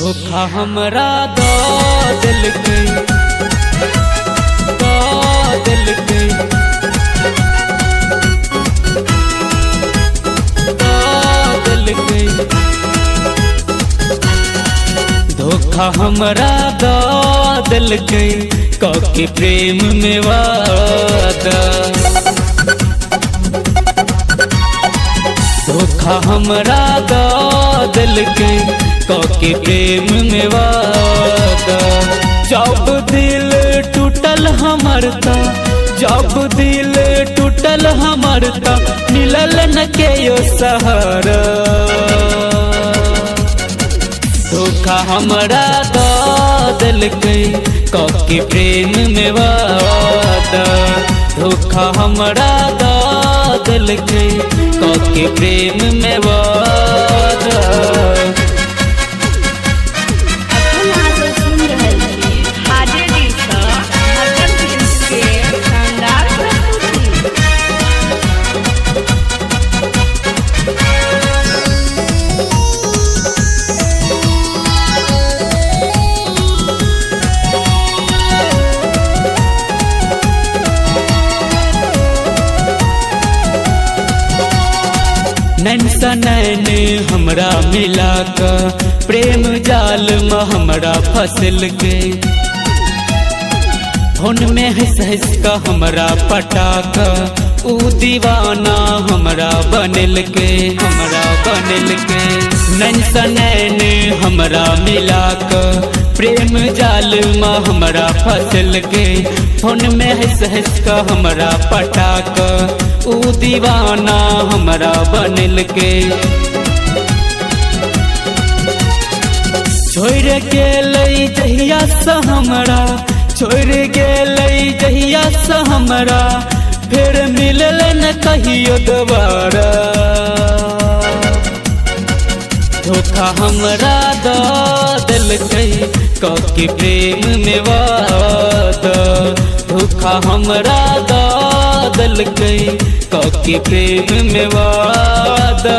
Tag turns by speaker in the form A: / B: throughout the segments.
A: धोखा हमरा दो दिल के धोखा हमरा दो दिल के कके प्रेम में वादा। धोखा हमरा दो दिल के कके प्रेम में वादा। जब दिल टूटल हमर ता, जब दिल टूटल हमर ता, मिलल न के यो सहारा। धोखा हमरा दो दिल के कके प्रेम में वादा। धोखा हमरा दो दिल के कके प्रेम में वादा। नैन सा नैन हमरा मिला का, प्रेम जाल में हमरा फसल के। फोन में हंस हंस का हमरा पटाका, ऊ दीवाना हमरा बनल के, हमरा बनल के। नैन सा नैन हमरा मिला का, प्रेम जाल में हमरा फसल के। फोन में हंस हंस का हमरा पटाका, ऊ दीवाना हमरा बनल के। छोड़ गेलै जहिया से हमरा, छोड़ गेलै जहिया से हमरा, फिर मिलल न कहियो दोबारा। धोखा हमरा दो दिल के कके प्रेम में वादा। धोखा हमरा दो दिल के कके प्रेम में वादा।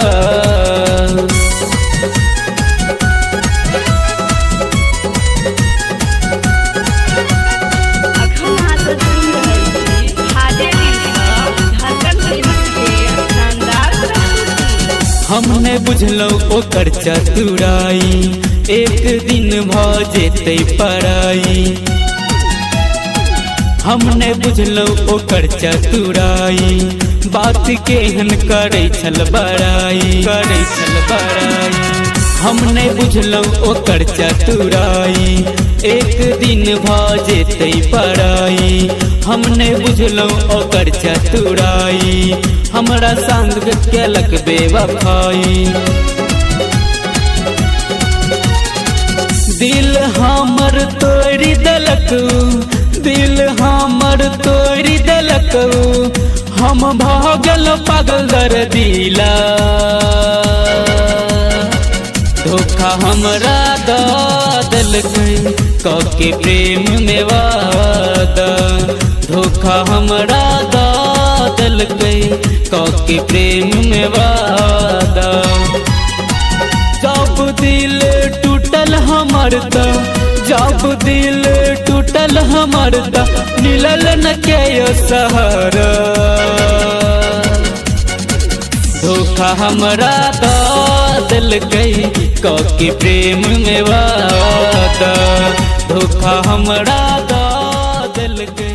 A: हमने बुझलो ओकर चतुराई, एक दिन भ जेते पराई। हमने बुझलो ओकर चतुराई, बात केहन करे छल बड़ाई, करे छल बड़ाई। हमने बुझलो ओकर चतुराई, एक दिन भ जेते पराई। हमने बुझलो ओकर चतुराई, हमरा संग केलक बेवफाई। दिल हमर तोड़ी देलक, दिल हमर तोड़ी देलक, हम भागल पागल दर्दिला। धोखा हमरा दो दिल के कके प्रेम में वादा। धोखा हमरा दो दिल के कके प्रेम में वादा। जब दिल टूटल हमर ता, जब दिल टूटल हमर ता, मिलल न के यो सहारा। धोखा हमरा दो दिल के कके प्रेम में वादा। धोखा हमरा दो दिल के